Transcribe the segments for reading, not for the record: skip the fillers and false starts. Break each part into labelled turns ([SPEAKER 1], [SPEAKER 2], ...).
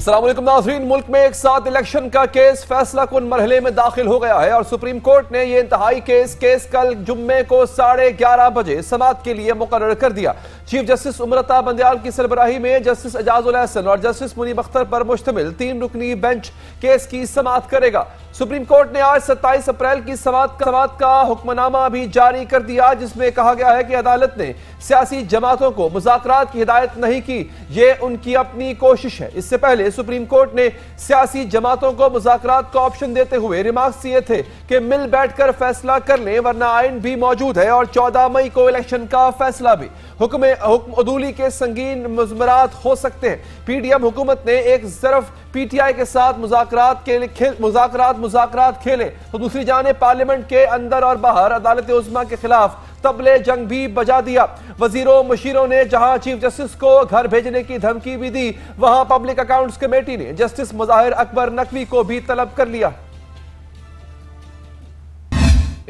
[SPEAKER 1] अस्सलाम वालेकुम नाज़रीन, मुल्क में एक साथ इलेक्शन का केस फैसला कुन मरहले में दाखिल हो गया है और सुप्रीम कोर्ट ने यह इंतहाई केस कल जुम्मे को 11:30 बजे समाअत के लिए मुकर्रर कर दिया। चीफ जस्टिस उमरता बंदयाल की सरबराही में जस्टिस एजाजुल हसन और जस्टिस मुनीब अख्तर पर मुश्तमिल 3 रुकनी बेंच केस की समाअत करेगा। सुप्रीम कोर्ट ने आज 27 अप्रैल की समाअत का हुक्मनामा भी जारी कर दिया, जिसमें कहा गया है कि अदालत ने सियासी जमातों को मुज़ाकरात की हिदायत नहीं की, यह उनकी अपनी कोशिश है। इससे पहले सुप्रीम कोर्ट ने सियासी जमातों को मुज़ाकरात का ऑप्शन देते हुए रिमार्क्स दिए थे कि मिल बैठकर फैसला कर लें, वरना आइन भी मौजूद है और 14 मई को इलेक्शन का फैसला भी। हुक्म अदूली के संगीन मुज़मरात हो सकते हैं। पीडीएम हुकूमत ने एक तरफ पीटीआई के साथ मुज़ाकरात खेले तो दूसरी जानिब पार्लियामेंट के अंदर और बाहर अदालत उज़्मा के खिलाफ तबले जंग भी बजा दिया। वजीरों मुशीरों ने जहां चीफ जस्टिस को घर भेजने की धमकी भी दी, वहां पब्लिक अकाउंट्स कमेटी ने जस्टिस मुज़ाहिर अकबर नकवी को भी तलब कर लिया।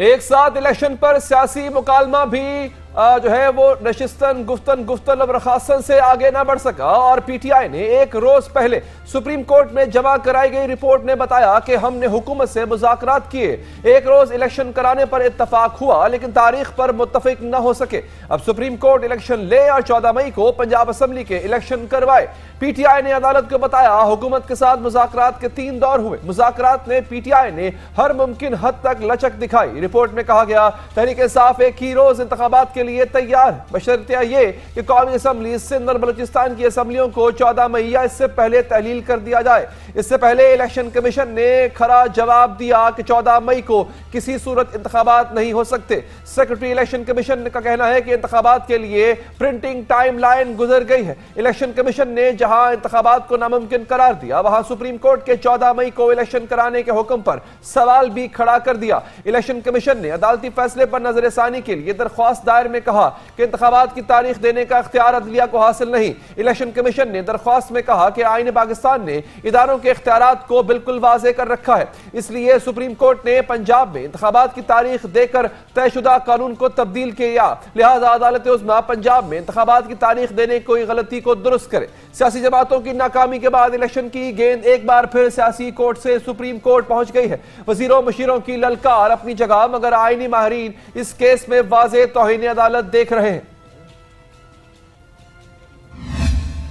[SPEAKER 1] एक साथ इलेक्शन पर सियासी मुकालमा भी जो है वो नशिस्तन गुफ्तन और बर्खास्तन से आगे ना बढ़ सका और पीटीआई ने एक रोज पहले सुप्रीम कोर्ट में जमा कराई गई रिपोर्ट ने बताया कि हमने हुकूमत से मुज़ाकरात किए, एक रोज इलेक्शन कराने पर इत्तफाक हुआ लेकिन तारीख पर मुत्तफिक न हो सके। अब सुप्रीम कोर्ट इलेक्शन ले और 14 मई को पंजाब असेंबली के इलेक्शन करवाए। पीटीआई ने अदालत को बताया हुकूमत के साथ मुज़ाकरात के 3 दौर हुए। मुज़ाकरात में पीटीआई ने हर मुमकिन हद तक लचक दिखाई। रिपोर्ट में कहा गया तहरीक इंसाफ एक ही रोज इंतखाबात के लिए तैयार, बशर्ते ये कि कौमी असम्बली सिंध और बलूचिस्तान की असम्बलियों को 14 मई या इससे पहले तहलील कर दिया जाए। इससे पहले इलेक्शन कमीशन ने खरा जवाब दिया कि 14 मई को किसी सूरत इंतखाबात नहीं हो सकते। सेक्रेटरी इलेक्शन कमीशन का कहना है कि इंतखाबात के लिए प्रिंटिंग टाइम लाइन गुजर गई है। इलेक्शन कमीशन ने जहां इंतखाबात को नामुमकिन करार दिया, वहां सुप्रीम कोर्ट के 14 मई को इलेक्शन कराने के हुक्म पर सवाल भी खड़ा कर दिया। इलेक्शन कमीशन ने अदालती फैसले पर नजरसानी के लिए दरख्वास्त दायर में कहा कि इंतखाबात की तारीख देने का इख्तियार अदलिया को हासिल नहीं। इलेक्शन कमीशन ने दरख्वास्त में कहा कि आईन पाकिस्तान ने इदारों के इख्तियारात को बिल्कुल वाज़े कर रखा है, इसलिए सुप्रीम कोर्ट ने पंजाब में इंतखाबात की तारीख देकर तयशुदा कानून को तब्दील किया। लिहाजा अदालत उज़्मा पंजाब में इंतखाबात की तारीख देने कोई गलती को दुरुस्त करे। सियासी जमातों की नाकामी के बाद इलेक्शन की गेंद एक बार फिर सियासी कोर्ट से सुप्रीम कोर्ट पहुंच गई है। वजीरों मुशीरों की ललकार अपनी जगह, मगर आईनी माहिरीन इस केस में वाज़े तौहीन अदालत देख रहे हैं।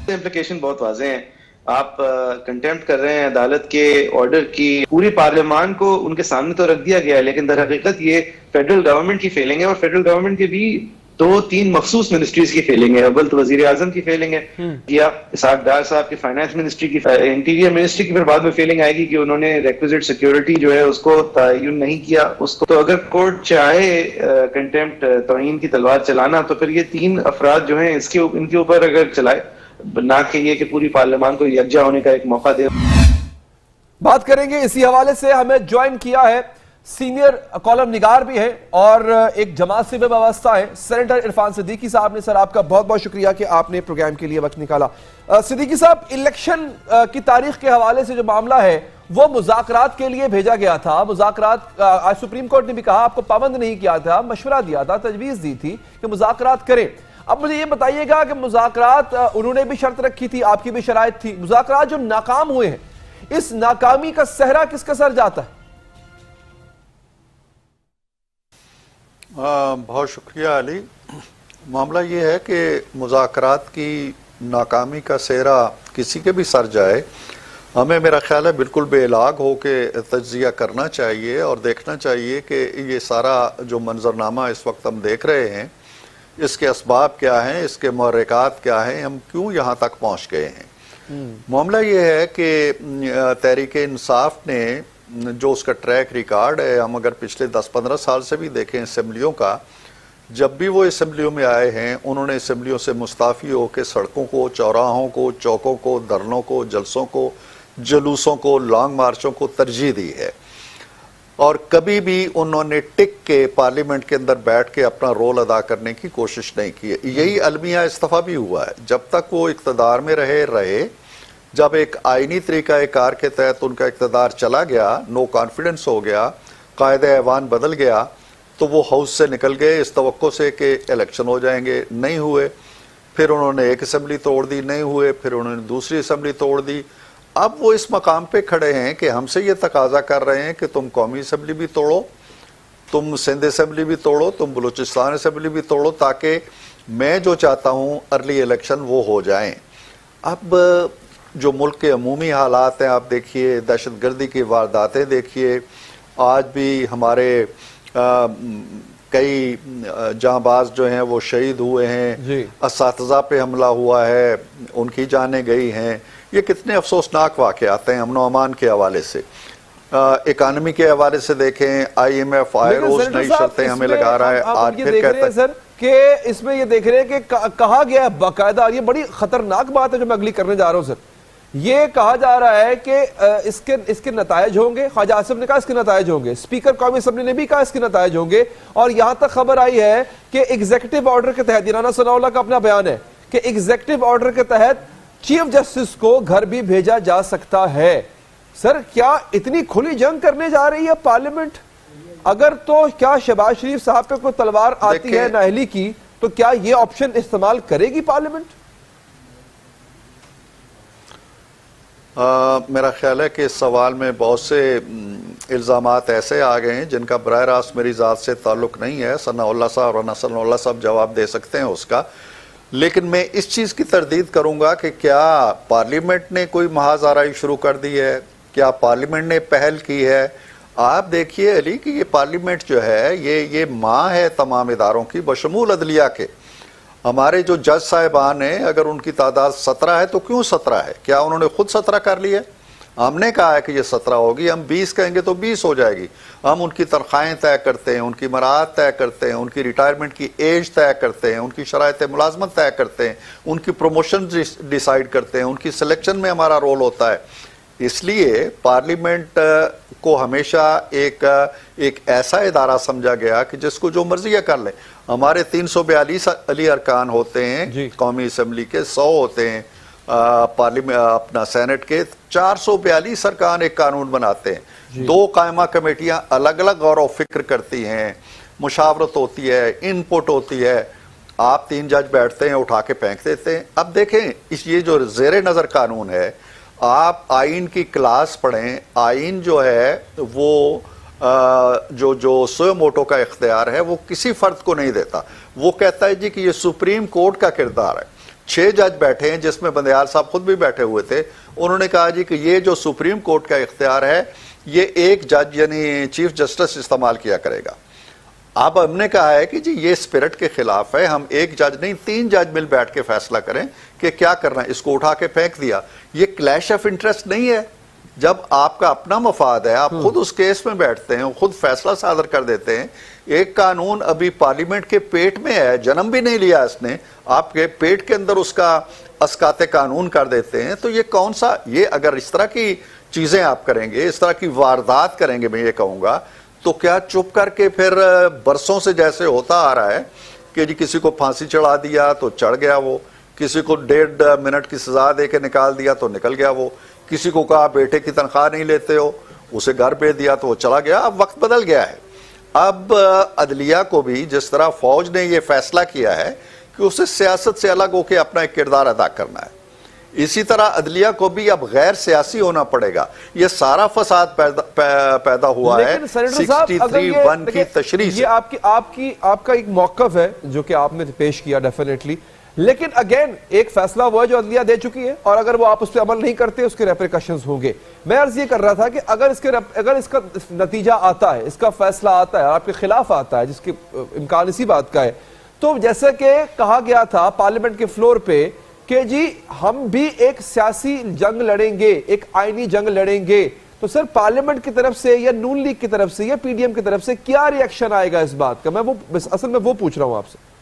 [SPEAKER 2] इम्प्लीकेशन बहुत वाज़े हैं। आप कंटेम्प्ट कर रहे हैं अदालत के ऑर्डर की। पूरी पार्लियामान को उनके सामने तो रख दिया गया है, लेकिन दर हकीकत ये फेडरल गवर्नमेंट की फेलिंग है और फेडरल गवर्नमेंट के भी 2-3 मखसूस मिनिस्ट्रीज की फेलिंग है। अव्वल तो वजीर आजम की फेलिंग है या इसहाक डार साहब की फाइनेंस मिनिस्ट्री की, इंटीरियर मिनिस्ट्री की फिर बाद में फेलिंग आएगी कि उन्होंने रिक्विजिट सिक्योरिटी जो है उसको तयन नहीं किया उसको। तो अगर कोर्ट चाहे कंटेम्प्ट तौहीन की तलवार चलाना तो फिर ये 3 अफराद जो है इनके ऊपर अगर चलाए, ना कि ये कि पूरी पार्लियामान को यकजा होने का एक मौका दे।
[SPEAKER 1] बात करेंगे इसी हवाले से। हमें ज्वाइन किया है सीनियर कॉलम निगार भी है और एक जमात से भी वाबस्ता है सेनेटर इरफान सिद्दीकी साहब ने। सर आपका बहुत बहुत शुक्रिया कि आपने प्रोग्राम के लिए वक्त निकाला। सिद्दीकी साहब, इलेक्शन की तारीख के हवाले से जो मामला है वो मुज़ाकरात के लिए भेजा गया था। मुज़ाकरात आज सुप्रीम कोर्ट ने भी कहा, आपको पाबंद नहीं किया था, मशवरा दिया था, तजवीज़ दी थी कि मुज़ाकरात करें। अब मुझे ये बताइएगा कि मुज़ाकरात उन्होंने भी शर्त रखी थी, आपकी भी शराइत थी, मुज़ाकरात जो नाकाम हुए हैं, इस नाकामी का सहरा किसका सर जाता है?
[SPEAKER 3] बहुत शुक्रिया अली। मामला ये है कि मुज़ाकरात की नाकामी का सेहरा किसी के भी सर जाए, हमें मेरा ख्याल है बिल्कुल बेइलाग हो के तज्जिया करना चाहिए और देखना चाहिए कि ये सारा जो मंजरनामा इस वक्त हम देख रहे हैं इसके असबाब क्या हैं, इसके महरकात क्या हैं, हम क्यों यहाँ तक पहुँच गए हैं। मामला ये है कि तहरीक इंसाफ ने जो उसका ट्रैक रिकॉर्ड है, हम अगर पिछले 10-15 साल से भी देखें असम्बलियों का, जब भी वो असम्बलियों में आए हैं उन्होंने असम्बलियों से मुस्ताफ़ी होकर सड़कों को, चौराहों को, चौकों को, धरनों को, जलसों को, जुलूसों को, लॉन्ग मार्चों को तरजीह दी है और कभी भी उन्होंने टिक के पार्लियामेंट के अंदर बैठ के अपना रोल अदा करने की कोशिश नहीं की है। यही अलमिया इस्तीफ़ा भी हुआ है। जब तक वो इक़्तिदार में रहे, जब एक आइनी तरीक़ाकार के तहत उनका इक़्तिदार चला गया, नो कॉन्फिडेंस हो गया, कायदे ऐवान बदल गया, तो वो हाउस से निकल गए इस तवक्को से कि इलेक्शन हो जाएंगे, नहीं हुए। फिर उन्होंने एक असम्बली तोड़ दी, नहीं हुए, फिर उन्होंने दूसरी असम्बली तोड़ दी। अब वो इस मकाम पे खड़े हैं कि हमसे ये तकाजा कर रहे हैं कि तुम कौमी असम्बली भी तोड़ो, तुम सिंध असम्बली भी तोड़ो, तुम बलूचिस्तान असम्बली भी तोड़ो, ताकि मैं जो चाहता हूँ अर्ली इलेक्शन वो हो जाएं। अब जो मुल्क के अमूमी हालात हैं आप देखिए, दहशत गर्दी की वारदातें देखिए, आज भी हमारे कई जांबाज जो हैं वो शहीद हुए हैं, असातिज़ा पे हमला हुआ है, उनकी जानें गई हैं। ये कितने अफसोसनाक वाक़यात हैं अमन व अमान के हवाले से। इकानमी के हवाले से देखें, IMF आए रोज नई शर्तें हमें लगा रहा है, आज फिर कहता है
[SPEAKER 1] सर कि इसमें ये देख रहे हैं कि कहा गया है बाकायदा, ये बड़ी खतरनाक बात है जो मैं अगली करने जा रहा हूं सर, ये कहा जा रहा है कि इसके नतायज होंगे। ख्वाजा आसिफ ने कहा इसके नतायज होंगे, स्पीकर कौमी असम्बली ने भी कहा इसके नतायज होंगे, और यहां तक खबर आई है कि एग्जीक्यूटिव ऑर्डर के तहत, राना सनाउल्लाह का अपना बयान है कि एग्जीक्यूटिव ऑर्डर के तहत चीफ जस्टिस को घर भी भेजा जा सकता है। सर क्या इतनी खुली जंग करने जा रही है पार्लियामेंट? अगर तो क्या शहबाज शरीफ साहब पे कोई तलवार आती है नाअहली की, तो क्या ये ऑप्शन इस्तेमाल करेगी पार्लियामेंट?
[SPEAKER 3] मेरा ख्याल है कि इस सवाल में बहुत से इल्ज़ामात ऐसे आ गए हैं जिनका बराह रास्त मेरी ज़ात से ताल्लुक़ नहीं है। सनाउल्लाह साहब और सनाउल्लाह साहब जवाब दे सकते हैं उसका, लेकिन मैं इस चीज़ की तरदीद करूँगा कि क्या पार्लियामेंट ने कोई महाज़ाराई शुरू कर दी है, क्या पार्लियामेंट ने पहल की है? आप देखिए अली कि ये पार्लियामेंट जो है ये माँ है तमाम इदारों की, बशमूल अदलिया के। हमारे जो जज साहिबान हैं, अगर उनकी तादाद 17 है तो क्यों 17 है? क्या उन्होंने खुद 17 कर लिया? हमने कहा है कि ये 17 होगी, हम 20 कहेंगे तो 20 हो जाएगी। हम उनकी तनख्वाहें तय करते हैं, उनकी मराहत तय करते हैं, उनकी रिटायरमेंट की एज तय करते हैं, उनकी शराइत मुलाजमत तय करते हैं, उनकी प्रमोशन डिसाइड करते हैं, उनकी सिलेक्शन में हमारा रोल होता है। इसलिए पार्लियामेंट को हमेशा एक ऐसा इदारा समझा गया कि जिसको जो मर्जी कर ले। हमारे 342 अली अरकान होते हैं कौमी असम्बली के, 100 होते हैं पार्लियामेंट अपना सेनेट के, 442 अरकान एक कानून बनाते हैं। 2 कायमा कमेटियां अलग अलग गौर व फिक्र करती हैं, मुशावरत होती है, इनपुट होती है। आप 3 जज बैठते हैं, उठा के फेंक देते हैं। अब देखें ये जो जेर नज़र कानून है, आप आइन की क्लास पढ़ें, आइन जो है वो जो सो मोटो का इख्तियार है वो किसी फर्द को नहीं देता। वो कहता है जी कि ये सुप्रीम कोर्ट का किरदार है। 6 जज बैठे हैं जिसमें बंदयाल साहब खुद भी बैठे हुए थे। उन्होंने कहा जी कि ये जो सुप्रीम कोर्ट का इख्तियार है ये एक जज यानी चीफ जस्टिस इस्तेमाल किया करेगा। अब हमने कहा है कि जी ये स्पिरिट के खिलाफ है, हम एक जज नहीं 3 जज मिल बैठ के फैसला करें कि क्या करना है। इसको उठा के फेंक दिया। ये क्लैश ऑफ इंटरेस्ट नहीं है। जब आपका अपना मफाद है, आप खुद उस केस में बैठते हैं, खुद फैसला सादर कर देते हैं। एक कानून अभी पार्लियामेंट के पेट में है, जन्म भी नहीं लिया इसने, आपके पेट के अंदर उसका अस्काते कानून कर देते हैं। तो ये कौन सा, ये अगर इस तरह की चीजें आप करेंगे, इस तरह की वारदात करेंगे, मैं ये कहूंगा, तो क्या चुप करके फिर बरसों से जैसे होता आ रहा है कि जी किसी को फांसी चढ़ा दिया तो चढ़ गया वो, किसी को 1.5 मिनट की सजा दे के निकाल दिया तो निकल गया वो, किसी को कहा बेटे की तनख्वाह नहीं लेते हो, उसे घर भेज दिया तो वो चला गया। अब वक्त बदल गया है। अब अदलिया को भी जिस तरह फौज ने ये फैसला किया है कि उसे सियासत से अलग होकर अपना एक किरदार अदा करना है, इसी तरह अदलिया को भी अब गैर सियासी होना पड़ेगा। ये सारा फसाद पैदा हुआ है 63(1) की तशरीह से।
[SPEAKER 1] ये आपका एक मौकफ है जो कि आपने पेश किया डेफिनेटली, लेकिन अगेन एक फैसला हुआ है जो अदलिया दे चुकी है, और अगर वो आप उस पर अमल नहीं करते उसके रेपरिकशंस होंगे। मैं अर्ज ये कर रहा था कि अगर इसका नतीजा आता है, इसका फैसला आता है, आपके खिलाफ आता है, जिसके इम्कान इसी बात का है, तो जैसे कि कहा गया था पार्लियामेंट के फ्लोर पे कि जी हम भी एक सियासी जंग लड़ेंगे, एक आईनी जंग लड़ेंगे, तो सर पार्लियामेंट की तरफ से या नून लीग की तरफ से या पीडीएम की तरफ से क्या रिएक्शन आएगा इस बात का? मैं असल में वो पूछ रहा हूं आपसे।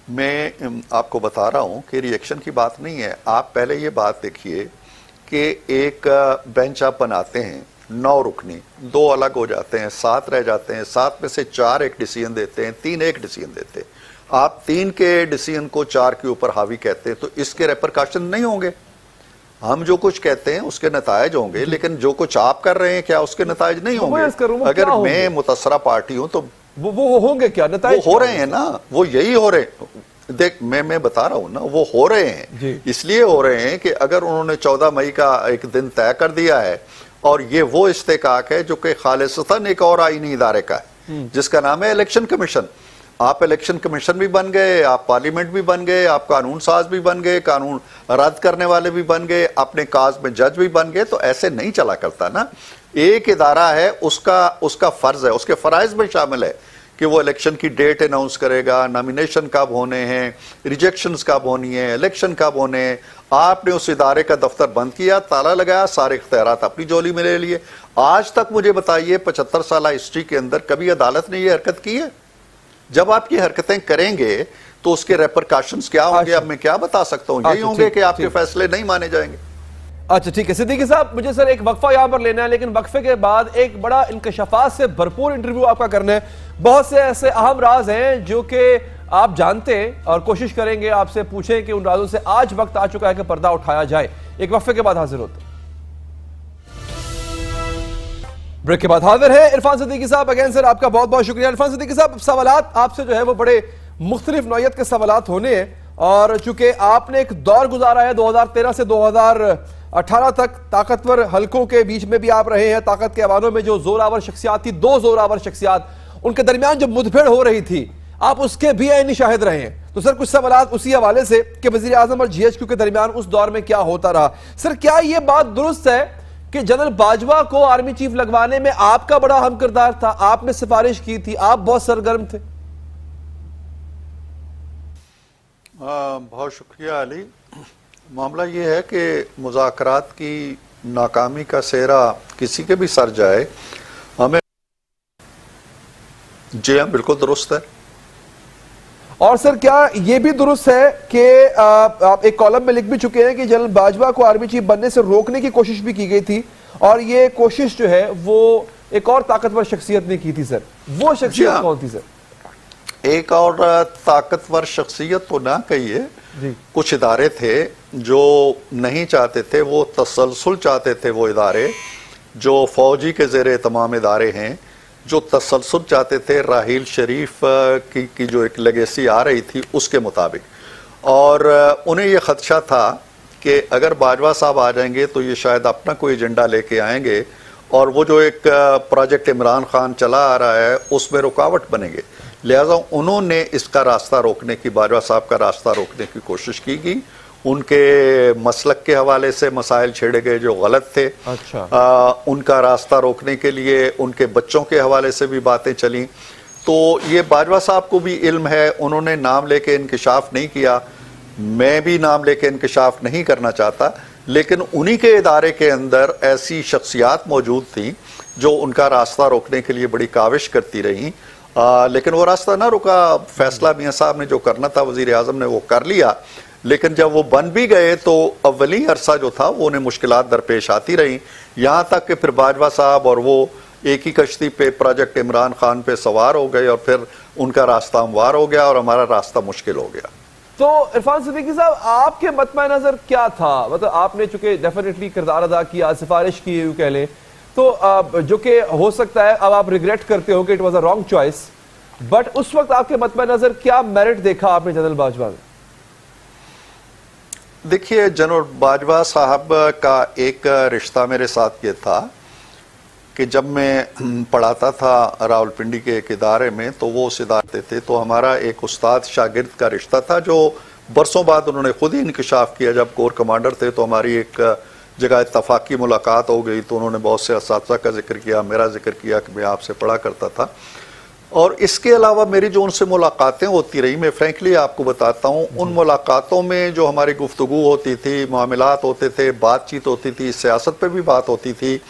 [SPEAKER 3] मैं आपको बता रहा हूं कि रिएक्शन की बात नहीं है। आप पहले ये बात देखिए कि एक बेंच आप बनाते हैं 9 रुकनी, 2 अलग हो जाते हैं, 7 रह जाते हैं, 7 में से 4 एक डिसीजन देते हैं, 3 एक डिसीजन देते हैं। आप 3 के डिसीजन को 4 के ऊपर हावी कहते हैं, तो इसके रेपरकशन नहीं होंगे। हम जो कुछ कहते हैं उसके नतायज होंगे, लेकिन जो कुछ आप कर रहे हैं क्या उसके नतायज नहीं होंगे? अगर मैं मुतसरा पार्टी हूं तो
[SPEAKER 1] वो होंगे क्या नतायज?
[SPEAKER 3] वो हो रहे हैं ना, वो यही हो रहे हैं। देख मैं बता रहा हूं ना, वो हो रहे हैं, इसलिए हो रहे हैं कि अगर उन्होंने 14 मई का एक दिन तय कर दिया है और ये वो इस्तेकाक है जो कि खालिसतन एक और आईनी इदारे का है जिसका नाम है इलेक्शन कमीशन। आप इलेक्शन कमीशन भी बन गए, आप पार्लियामेंट भी बन गए, आप कानून साज भी बन गए, कानून रद्द करने वाले भी बन गए, अपने काज में जज भी बन गए। तो ऐसे नहीं चला करता ना। एक इदारा है, उसका फर्ज है, उसके फराइज में शामिल है कि वो इलेक्शन की डेट अनाउंस करेगा, नॉमिनेशन कब होने हैं, रिजेक्शंस कब होनी है, इलेक्शन कब होने हैं। आपने उस इदारे का दफ्तर बंद किया, ताला लगाया, सारे इख्तियारात अपनी झोली में ले लिए। आज तक मुझे बताइए 75 साल हिस्ट्री के अंदर कभी अदालत ने ये हरकत की है? जब आप ये हरकतें करेंगे तो उसके रेपरकशंस क्या होंगे? अब मैं क्या बता सकता हूं, यही होंगे कि आपके फैसले नहीं माने जाएंगे।
[SPEAKER 1] अच्छा ठीक है सिद्दीकी साहब, मुझे सर एक वक्फा यहां पर लेना है, लेकिन वक्फे के बाद एक बड़ा इंकशाफात से भरपूर इंटरव्यू आपका करना है। बहुत से ऐसे अहम राज हैं जो कि आप जानते हैं और कोशिश करेंगे आपसे पूछें कि उन राजों से आज वक्त आ चुका है कि पर्दा उठाया जाए। एक वक्फे के बाद हाजिर होते हैं। ब्रेक के बाद हाजिर है इरफान सिद्दीकी साहब। अगेन सर आपका बहुत बहुत शुक्रिया। इरफान सिद्दीकी साहब, सवालात आपसे जो है वो बड़े मुख्तलिफ नौयत के सवालात होने हैं और चूंकि आपने एक दौर गुजारा है 2013 से 2018 तक, ताकतवर हलकों के बीच में भी आप रहे हैं, ताकत के अवानों में जो जोरावर शख्सियात थी, 2 जोरावर शख्सियात, उनके दरमियान जो मुठभेड़ हो रही थी आप उसके भी ऐनी शाहिद रहे हैं। तो सर कुछ सवालात उसी हवाले से कि वजीर आजम और GHQ के दरमियान उस दौर में क्या होता रहा। सर क्या यह बात दुरुस्त है कि जनरल बाजवा को आर्मी चीफ लगवाने में आपका बड़ा अहम किरदार था, आपने सिफारिश की थी, आप बहुत सरगर्म थे?
[SPEAKER 3] बहुत शुक्रिया अली। मामला ये है कि मुज़ाकरात की नाकामी का सेहरा किसी के भी सर जाए, हमें जी हाँ बिल्कुल दुरुस्त है।
[SPEAKER 1] और सर क्या यह भी दुरुस्त है कि आप एक कॉलम में लिख भी चुके हैं कि जनरल बाजवा को आर्मी चीफ बनने से रोकने की कोशिश भी की गई थी और ये कोशिश जो है वो एक और ताकतवर शख्सियत ने की थी। सर वो शख्सियत कौन थी सर?
[SPEAKER 3] एक और ताकतवर शख्सियत तो ना कहिए, कुछ इदारे थे जो नहीं चाहते थे, वो तसलसल चाहते थे। वो इदारे जो फौजी के ज़ेरे तमाम इदारे हैं, जो तसलसल चाहते थे राहील शरीफ की जो एक लेगेसी आ रही थी उसके मुताबिक, और उन्हें यह खदशा था कि अगर बाजवा साहब आ जाएंगे तो ये शायद अपना कोई एजेंडा लेके आएंगे और वो जो एक प्रोजेक्ट इमरान खान चला आ रहा है उसमें रुकावट बनेंगे। लिहाजा उन्होंने इसका रास्ता रोकने की, बाजवा साहब का रास्ता रोकने की कोशिश की गई। उनके मसलक के हवाले से मसाइल छेड़े गए जो गलत थे। अच्छा। उनका रास्ता रोकने के लिए उनके बच्चों के हवाले से भी बातें चली। तो ये बाजवा साहब को भी इल्म है, उन्होंने नाम लेके इंकिशाफ नहीं किया, मैं भी नाम लेके इंकिशाफ नहीं करना चाहता, लेकिन उन्हीं के इदारे के अंदर ऐसी शख्सियात मौजूद थी जो उनका रास्ता रोकने के लिए बड़ी काविश करती रहीं, लेकिन वो रास्ता ना रुका। फैसला मियाँ साहब ने जो करना था वजीर आजम ने वो कर लिया, लेकिन जब वो बन भी गए तो अव्वली अरसा जो था वो उन्हें मुश्किलात दरपेश आती रहीं, यहाँ तक कि फिर बाजवा साहब और वो एक ही कश्ती पे प्रोजेक्ट इमरान खान पे सवार हो गए और फिर उनका रास्ता हमवार हो गया और हमारा रास्ता मुश्किल हो गया।
[SPEAKER 1] तो इरफान सिद्दीकी साहब, आपके मतमा नजर क्या था? मतलब आपने चूंकि डेफिनेटली किरदार अदा किया, सिफारिश की यूं कह लें, तो जो कि हो सकता है अब आप रिग्रेट करते हो कि it was a wrong choice, but उस वक्त आपके मतमा नजर क्या मेरिट देखा आपने जनरल बाजवा में?
[SPEAKER 3] देखिए, जनरल बाजवा साहब का एक रिश्ता मेरे साथ ये था कि जब मैं पढ़ाता था रावलपिंडी के एक इदारे में तो वो उस इदारे थे, तो हमारा एक उस्ताद शागिर्द का रिश्ता था जो बरसों बाद उन्होंने खुद ही इंकिशाफ किया। जब कोर कमांडर थे तो हमारी एक जगह इत्तफाकी मुलाकात हो गई, तो उन्होंने बहुत से असातिज़ा का जिक्र किया, मेरा जिक्र किया कि मैं आपसे पढ़ा करता था। और इसके अलावा मेरी जो उनसे मुलाकातें होती रही, मैं फ्रेंकली आपको बताता हूँ, उन मुलाकातों में जो हमारी गुफ्तगू होती थी, मामलात होते थे, बातचीत होती थी, सियासत पे भी बात होती थी,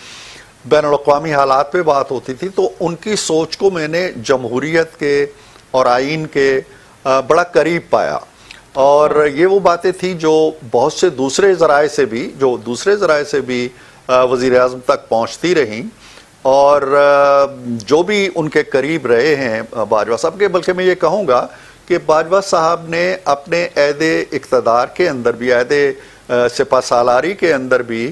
[SPEAKER 3] बैनुल-अक़वामी हालात पे बात होती थी, तो उनकी सोच को मैंने जमहूरियत के और आइन के बड़ा करीब पाया। और ये वो बातें थी जो बहुत से दूसरे ज़राए से भी वज़ीर आज़म तक पहुँचती रहीं और जो भी उनके करीब रहे हैं बाजवा साहब के, बल्कि मैं ये कहूँगा कि बाजवा साहब ने अपने ऐहदे इक़्तिदार के अंदर भी, ऐहदे सिपहसालारी के अंदर भी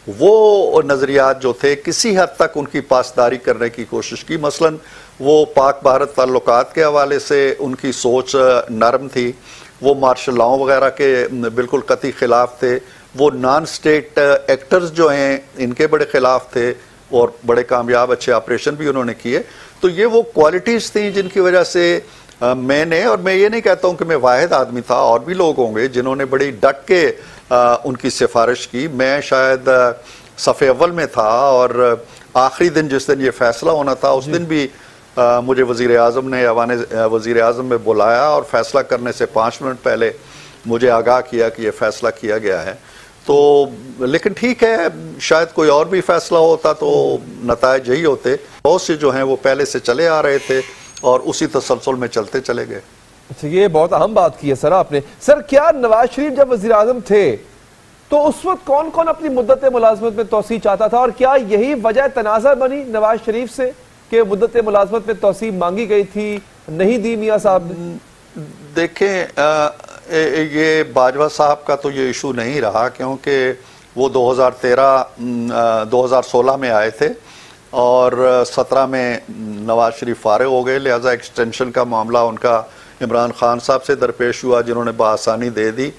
[SPEAKER 3] वो नज़रियात जो थे किसी हद तक उनकी पासदारी करने की कोशिश की। मसलन वो पाक भारत ताल्लुकात के हवाले से उनकी सोच नरम थी, वो मार्शल लॉ वगैरह के बिल्कुल कतई खिलाफ थे, वो नॉन स्टेट एक्टर्स जो हैं इनके बड़े खिलाफ थे और बड़े कामयाब अच्छे ऑपरेशन भी उन्होंने किए। तो ये वो क्वालिटीज़ थी जिनकी वजह से मैंने, और मैं ये नहीं कहता हूँ कि मैं वाहिद आदमी था, और भी लोग होंगे जिन्होंने बड़ी डट के उनकी सिफारिश की। मैं शायद सफ़े अव्वल में था और आखिरी दिन जिस दिन ये फैसला होना था उस दिन भी मुझे वज़ीर आज़म ने ऐवान वज़ीर आज़म में बुलाया और फैसला करने से 5 मिनट पहले मुझे आगाह किया कि ये फैसला किया गया है। तो लेकिन ठीक है, शायद कोई और भी फैसला होता तो नतायज यही होते। बहुत से जो हैं वो पहले से चले आ रहे थे और उसी तसलसल में चलते चले गए।
[SPEAKER 1] अच्छा, ये बहुत अहम बात की है सर आपने। सर, क्या नवाज शरीफ जब वज़ीर आज़म थे तो उस वक्त कौन कौन अपनी मुद्दत मुलाजमत में तोसी चाहता था, और क्या यही वजह तनाज़ा बनी नवाज शरीफ से कि मुद्दत मुलाजमत में तोसी मांगी गई थी, नहीं दी मियाँ साहब ने?
[SPEAKER 3] देखें, ये बाजवा साहब का तो ये इशू नहीं रहा, क्योंकि वो 2016 में आए थे और 17 में नवाज शरीफ फारिग हो गए, लिहाजा एक्सटेंशन का मामला उनका इमरान खान साहब से दरपेश हुआ जिन्होंने बआसानी दे दी,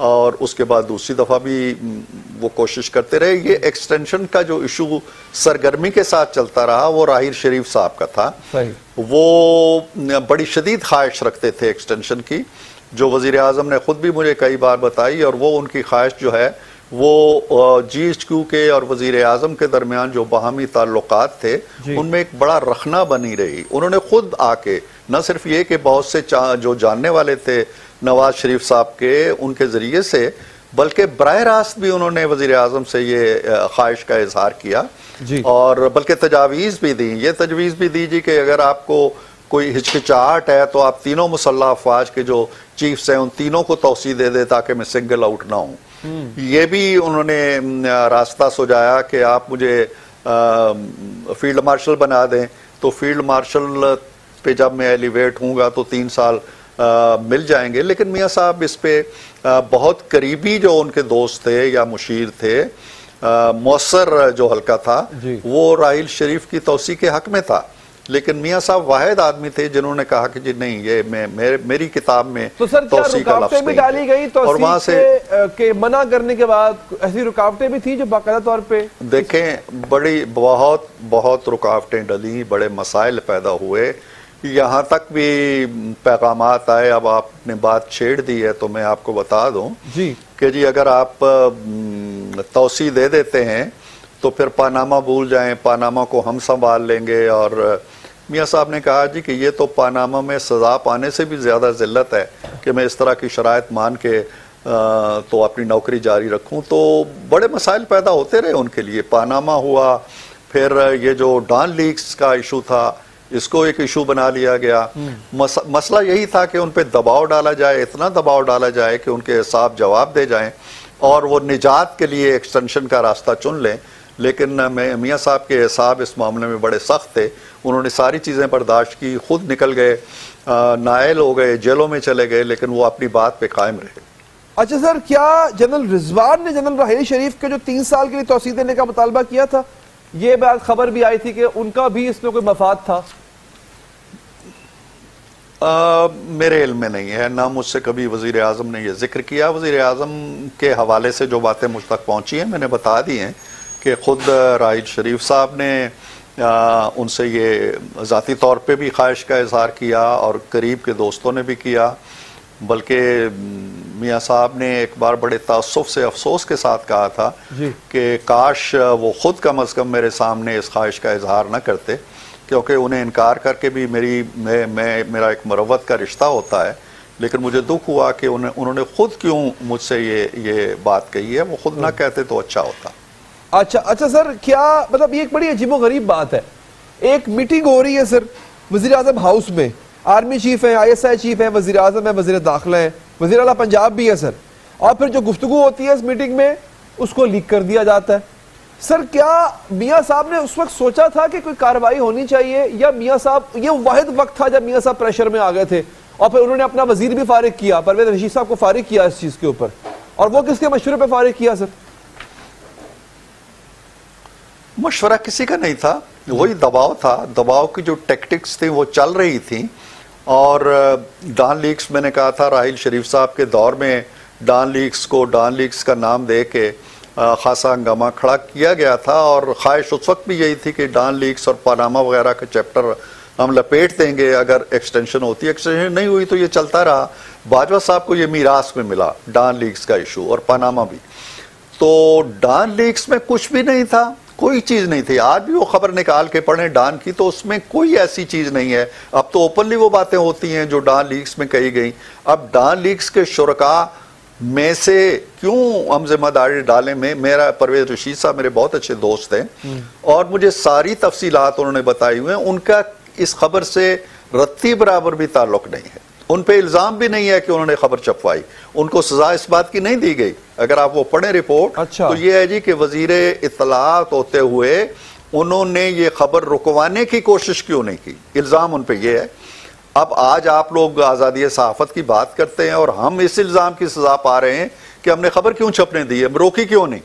[SPEAKER 3] और उसके बाद दूसरी दफ़ा भी वो कोशिश करते रहे। ये एक्सटेंशन का जो इशू सरगर्मी के साथ चलता रहा वो राहिल शरीफ साहब का था। वो बड़ी शदीद ख्वाहिश रखते थे एक्सटेंशन की, जो वज़ीर आज़म ने ख़ुद भी मुझे कई बार बताई, और वो उनकी ख्वाहिश जो है वो GHQ के और वज़ीर आज़म के दरमियान जो बाहमी ताल्लुकात थे उनमें एक बड़ा रखना बनी रही। उन्होंने खुद आके न सिर्फ ये कि बहुत से जो जानने वाले थे नवाज शरीफ साहब के उनके ज़रिए से, बल्कि बराह रास्त भी उन्होंने वज़ीर आज़म से ये ख्वाहिश का इजहार किया और बल्कि तजावीज़ भी दी। ये तजवीज़ भी दी जी कि अगर आपको कोई हिचकिचाहट है तो आप तीनों मुसल्लह अफवाज के जो चीफ्स हैं उन तीनों को तौसीह दे दे ताकि मैं सिंगल आउट ना हूँ। ये भी उन्होंने रास्ता सुझाया कि आप मुझे फील्ड मार्शल बना दें, तो फील्ड मार्शल पे जब मैं एलिवेट हूँगा तो 3 साल मिल जाएंगे। लेकिन मियाँ साहब इस पे बहुत करीबी जो उनके दोस्त थे या मुशीर थे, मौसर जो हल्का था वो राहिल शरीफ की तौसीह के हक में था, लेकिन मियाँ साहब वाहिद आदमी थे जिन्होंने कहा कि जी नहीं, ये मेरी किताब में
[SPEAKER 1] तो सर क्या रुकावटें भी डाली गई और वहां से के मना करने के बाद ऐसी रुकावटें भी थी जो बाकायदा तौर पे?
[SPEAKER 3] देखें, बड़ी बहुत रुकावटें डली, बड़े मसाइल पैदा हुए, यहाँ तक भी पैगामात आए। अब आपने बात छेड़ दी है तो मैं आपको बता दूं कि जी अगर आप तौसीह दे देते हैं तो फिर पानामा भूल जाएं, पानामा को हम संभाल लेंगे। और मियाँ साहब ने कहा जी कि ये तो पानामा में सज़ा पाने से भी ज़्यादा ज़िल्लत है कि मैं इस तरह की शराइत मान के तो अपनी नौकरी जारी रखूं। तो बड़े मसाइल पैदा होते रहे उनके लिए। पानामा हुआ, फिर ये जो डॉन लीक्स का इशू था इसको एक इशू बना लिया गया। मसला यही था कि उन पर दबाव डाला जाए, इतना दबाव डाला जाए कि उनके हिसाब जवाब दे जाएं और वो निजात के लिए एक्सटेंशन का रास्ता चुन लें। लेकिन मियाँ साहब के हिसाब इस मामले में बड़े सख्त थे, उन्होंने सारी चीज़ें बर्दाश्त की, खुद निकल गए, नायल हो गए, जेलों में चले गए, लेकिन वो अपनी बात पे कायम रहे।
[SPEAKER 1] अच्छा सर, क्या जनरल रिजवान ने जनरल राहिल शरीफ के जो 3 साल के लिए तौसीह देने का मुतालबा किया था? ये बात खबर भी आई थी कि उनका भी इसमें कोई मफाद था।
[SPEAKER 3] मेरे इल्म में नहीं है, ना मुझसे कभी वज़ीर आज़म ने यह जिक्र किया। वज़ीर आज़म के हवाले से जो बातें मुझ तक पहुँची हैं मैंने बता दी हैं कि ख़ुद राहिल शरीफ साहब ने उनसे ये ज़ाती तौर पे भी ख्वाहिश का इजहार किया और करीब के दोस्तों ने भी किया। बल्कि मियाँ साहब ने एक बार बड़े तासुफ से अफसोस के साथ कहा था कि काश वो ख़ुद कम अज़ कम मेरे सामने इस ख्वाहिश का इजहार न करते, क्योंकि उन्हें इनकार करके भी मेरा एक मरवत का रिश्ता होता है। लेकिन मुझे दुख हुआ कि उन्होंने खुद क्यों मुझसे ये बात कही है, वो खुद ना कहते तो अच्छा होता।
[SPEAKER 1] अच्छा सर, क्या मतलब ये एक बड़ी अजीबोगरीब बात है। एक मीटिंग हो रही है सर वज़ीर आज़म हाउस में, आर्मी चीफ है, ISI चीफ है, वज़ीर आज़म है, वज़ीर दाखिला है, वज़ीर आला पंजाब भी है सर, और फिर जो गुफ्तगू होती है इस मीटिंग में उसको लीक कर दिया जाता है। सर क्या मियाँ साहब ने उस वक्त सोचा था कि कोई कार्रवाई होनी चाहिए, या मियाँ साहब ये वाहिद वक्त था जब मियाँ साहब प्रेशर में आ गए थे और फिर उन्होंने अपना वजीर भी फारिग किया, परवेज रशीद साहब को फारिग किया इस चीज के ऊपर, और वो किसके मशवरे पे फारिग किया सर?
[SPEAKER 3] मशवरा किसी का नहीं था, वही दबाव था। दबाव की जो टेक्टिक्स थी वो चल रही थी और डॉन लीक्स मैंने कहा था राहिल शरीफ साहब के दौर में डॉन लीक्स का नाम दे के खासा हंगामा खड़ा किया गया था, और ख्वाहिश उस वक्त भी यही थी कि डॉन लीक्स और पानामा वगैरह के चैप्टर हम लपेट देंगे अगर एक्सटेंशन होती है। एक्सटेंशन नहीं हुई तो ये चलता रहा। बाजवा साहब को ये मीरास में मिला डॉन लीक्स का इशू और पानामा भी। तो डॉन लीक्स में कुछ भी नहीं था, कोई चीज नहीं थी। आज भी वो खबर निकाल के पढ़े डॉन की तो उसमें कोई ऐसी चीज नहीं है। अब तो ओपनली वो बातें होती हैं जो डॉन लीक्स में कही गई। अब डॉन लीक्स के शुरका में से क्यों हम जिम्मेदारी डालें? में मेरा परवेज रशीद साहब मेरे बहुत अच्छे दोस्त हैं और मुझे सारी तफसीलात उन्होंने बताई हुई हैं। उनका इस खबर से रत्ती बराबर भी ताल्लुक नहीं है। उन पे इल्जाम भी नहीं है कि उन्होंने खबर छपवाई। उनको सजा इस बात की नहीं दी गई। अगर आप वो पढ़ें रिपोर्ट तो ये है जी कि वजीरे इत्तलात होते हुए उन्होंने ये खबर रुकवाने की कोशिश क्यों नहीं की? इल्जाम उन पे ये है। अब आज आप लोग आज़ादी सहाफत की बात करते हैं और हम इस इल्ज़ाम की सजा पा रहे हैं कि हमने खबर क्यों छपने दी है, रोकी क्यों नहीं?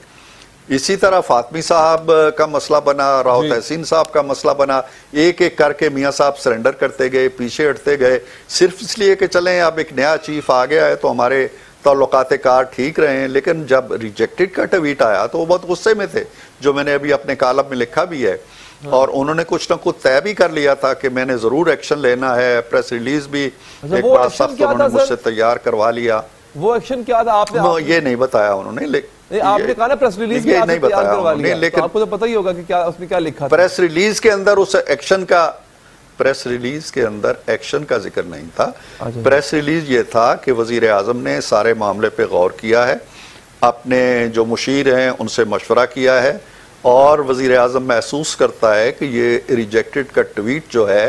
[SPEAKER 3] इसी तरह फातमी साहब का मसला बना, राव तहसीन साहब का मसला बना, एक एक करके मियाँ साहब सरेंडर करते गए, पीछे हटते गए, सिर्फ इसलिए कि चलें अब एक नया चीफ आ गया है तो हमारे ताल्लुकात कार ठीक रहे हैं। लेकिन जब रिजेक्टेड का ट्वीट आया तो वो बहुत गुस्से में थे, जो मैंने अभी अपने कॉलम में लिखा भी है। और उन्होंने कुछ ना कुछ तय भी कर लिया था कि मैंने जरूर एक्शन लेना है। प्रेस रिलीज भी एक बार सख्त उन्होंने मुझसे तैयार करवा लिया।
[SPEAKER 1] वो एक्शन क्या था आपने?
[SPEAKER 3] ये नहीं बताया उन्होंने,
[SPEAKER 1] आपने कहा ना प्रेस रिलीज
[SPEAKER 3] ये नहीं बताया उन्होंने, लेकिन
[SPEAKER 1] आपको तो पता ही होगा कि क्या उसमें क्या लिखा था।
[SPEAKER 3] प्रेस रिलीज के अंदर उस एक्शन का, प्रेस रिलीज के अंदर एक्शन का जिक्र नहीं था। प्रेस रिलीज ये था कि वजीर आजम ने सारे मामले पे गौर किया है, अपने जो मुशीर हैं उनसे मशवरा किया है और वजीर आजम महसूस करता है कि ये रिजेक्टेड का ट्वीट जो है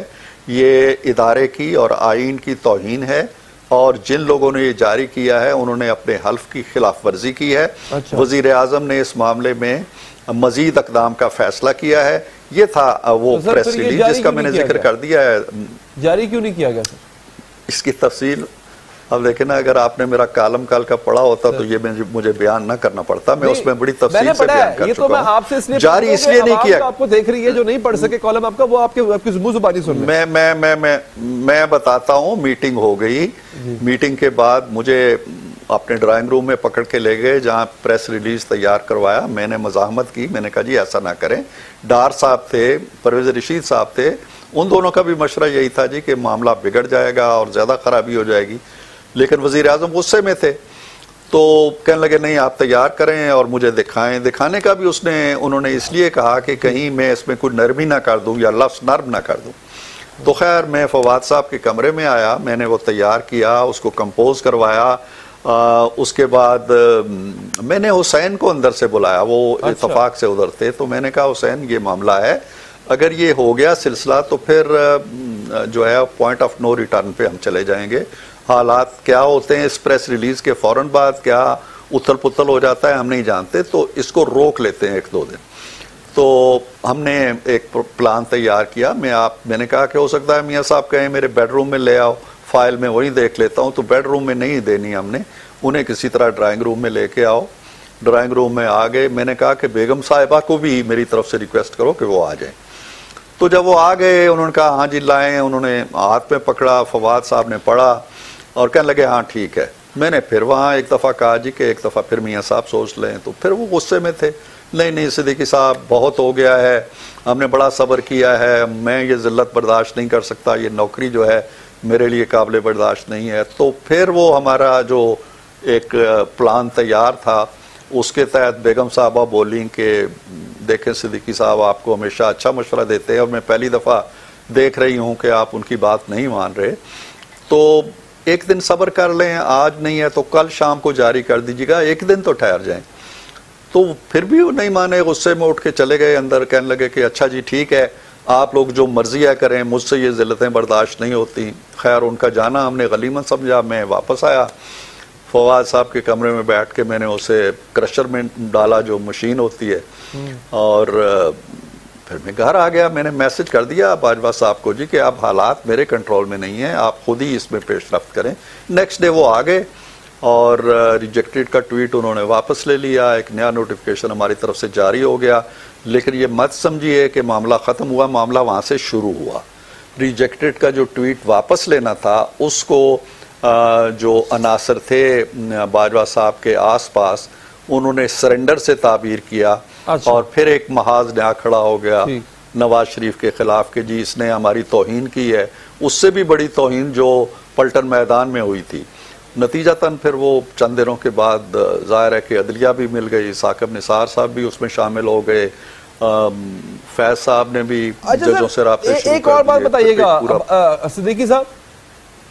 [SPEAKER 3] ये इदारे की और आइन की तौहीन है और जिन लोगों ने ये जारी किया है उन्होंने अपने हल्फ की खिलाफ वर्जी की है। वजीर आजम ने इस मामले में मजीद अकदाम का फैसला किया है। ये था वो प्रेस रिलीज जिसका मैंने जिक्र कर दिया है।
[SPEAKER 1] जारी क्यों नहीं किया गया सर?
[SPEAKER 3] इसकी तफसील अब देखें ना, अगर आपने मेरा कालम काल का पढ़ा होता तो ये मुझे बयान ना करना पड़ता। मैं उसमें बड़ी तफसील से बयान कर चुका हूं।
[SPEAKER 1] मैं आपसे इसलिए
[SPEAKER 3] जारी इसलिए नहीं किया।
[SPEAKER 1] आपको देख रही है जो नहीं पढ़ सके कॉलम आपका, वो आपकी जुबानी सुन रहे।
[SPEAKER 3] मैं बताता हूं। मीटिंग हो गई, मीटिंग के बाद मुझे अपने ड्राइंग रूम में पकड़ के ले गए जहां प्रेस रिलीज तैयार करवाया। मैंने मजाहमत की, मैंने कहा जी ऐसा ना करें। डार साहब थे, परवेज रशीद साहब थे, उन दोनों का भी मशवरा यही था जी कि मामला बिगड़ जाएगा और ज्यादा खराबी हो जाएगी। लेकिन वजीर आजम गुस्से में थे तो कहने लगे नहीं आप तैयार करें और मुझे दिखाएं। दिखाने का भी उन्होंने इसलिए कहा कि कहीं मैं इसमें कुछ नरमी ना कर दूं या लफ्ज नर्म ना कर दूं। तो खैर मैं फवाद साहब के कमरे में आया, मैंने वो तैयार किया, उसको कंपोज करवाया। उसके बाद मैंने हुसैन को अंदर से बुलाया, वो इत्तफाक से उधर थे। तो मैंने कहा हुसैन ये मामला है, अगर ये हो गया सिलसिला तो फिर जो है पॉइंट ऑफ नो रिटर्न पे हम चले जाएंगे। हालात क्या होते हैं इस प्रेस रिलीज के फौरन बाद, क्या उथल पुथल हो जाता है हम नहीं जानते, तो इसको रोक लेते हैं 1-2 दिन। तो हमने एक प्लान तैयार किया। मैंने कहा कि हो सकता है मियाँ साहब कहें मेरे बेडरूम में ले आओ, फाइल में वहीं देख लेता हूँ। तो बेडरूम में नहीं देनी हमने, उन्हें किसी तरह ड्राइंग रूम में लेके आओ। ड्राइंग रूम में आ गए। मैंने कहा कि बेगम साहिबा को भी मेरी तरफ से रिक्वेस्ट करो कि वो आ जाए। तो जब वो आ गए उन्होंने कहा हाँ जी लाएं। उन्होंने हाथ में पकड़ा, फवाद साहब ने पढ़ा और कहने लगे हाँ ठीक है। मैंने फिर वहाँ एक दफ़ा कहा जी कि एक दफ़ा फिर मियाँ साहब सोच लें। तो फिर वो गुस्से में थे, नहीं सिद्दीकी साहब बहुत हो गया है, हमने बड़ा सब्र किया है, मैं ये ज़िल्लत बर्दाश्त नहीं कर सकता, ये नौकरी जो है मेरे लिए काबिल बर्दाश्त नहीं है। तो फिर वो हमारा जो एक प्लान तैयार था उसके तहत बेगम साहबा बोली कि देखें सिद्दीकी साहब आपको हमेशा अच्छा मशवरा देते हैं और मैं पहली दफ़ा देख रही हूँ कि आप उनकी बात नहीं मान रहे, तो एक दिन सब्र कर लें, आज नहीं है तो कल शाम को जारी कर दीजिएगा, एक दिन तो ठहर जाएं। तो फिर भी वो नहीं माने, गुस्से में उठ के चले गए अंदर। कहने लगे कि अच्छा जी ठीक है, आप लोग जो मर्जी है करें, मुझसे ये ज़िल्लतें बर्दाश्त नहीं होती। खैर उनका जाना हमने गनीमत समझा। मैं वापस आया, फवाद साहब के कमरे में बैठ के मैंने उसे क्रशर में डाला जो मशीन होती है, और फिर मैं घर आ गया। मैंने मैसेज कर दिया बाजवा साहब को जी कि आप हालात मेरे कंट्रोल में नहीं है, आप खुद ही इसमें पेशरफ्त करें। नेक्स्ट डे वो आ गए और रिजेक्टेड का ट्वीट उन्होंने वापस ले लिया। एक नया नोटिफिकेशन हमारी तरफ से जारी हो गया। लेकिन ये मत समझिए कि मामला ख़त्म हुआ, मामला वहाँ से शुरू हुआ। रिजेक्टेड का जो ट्वीट वापस लेना था उसको जो अनासर थे बाजवा साहब के आसपास, उन्होंने सरेंडर से ताबीर किया। अच्छा। और फिर एक महाज नया खड़ा हो गया नवाज शरीफ के खिलाफ कि जी इसने हमारी तौहीन की है। उससे भी बड़ी तौहीन जो पलटन मैदान में हुई थी। नतीजतन फिर वो चंद दिनों के बाद जाहिर है कि अदलिया भी मिल गई, साकिब निसार साहब भी उसमें शामिल हो गए, फैज साहब ने भी जजों से राब्ते शुरू
[SPEAKER 1] एक और बात बताइएगा सिद्दीकी साहब,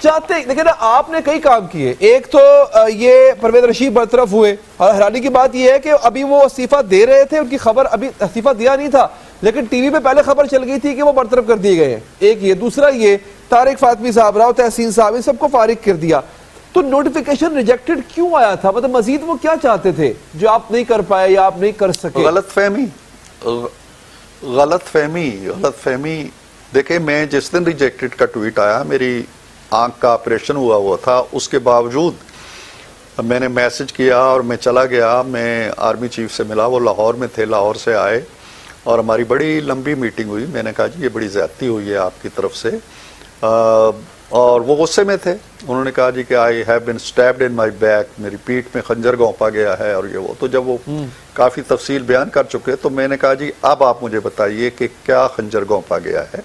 [SPEAKER 1] चाहते देखिए ना, आपने कई काम किए। एक तो ये परवेज रशीद बरतरफ हुए, और हैरानी की बात यह है कि अभी वो इस्तीफा दे रहे थे, उनकी खबर अभी इस्तीफा दिया नहीं था, लेकिन टीवी पे पहले खबर चल गई थी कि वो बरतरफ कर दिए गए हैं। एक ये, दूसरा ये तारिक फातमी साहब, राव तहसीन साहब, इन सबको फारिग कर दिया। तो नोटिफिकेशन रिजेक्टेड क्यों आया था? मतलब मजीद वो क्या चाहते थे जो आप नहीं कर पाए या आप नहीं कर सके?
[SPEAKER 3] गलतफहमी। देखिए, मैं जिस दिन रिजेक्टेड का ट्वीट आया, मेरी आंख का ऑपरेशन हुआ था, उसके बावजूद मैंने मैसेज किया और मैं चला गया। मैं आर्मी चीफ से मिला, वो लाहौर में थे, लाहौर से आए और हमारी बड़ी लंबी मीटिंग हुई। मैंने कहा जी ये बड़ी ज्यादती हुई है आपकी तरफ से, और वो गुस्से में थे। उन्होंने कहा जी कि I have been stabbed in my back, मेरी पीठ में खंजर घोंपा गया है और ये वो। तो जब वो काफी तफसील बयान कर चुके तो मैंने कहा जी अब आप मुझे बताइए कि क्या खंजर घोंपा गया है।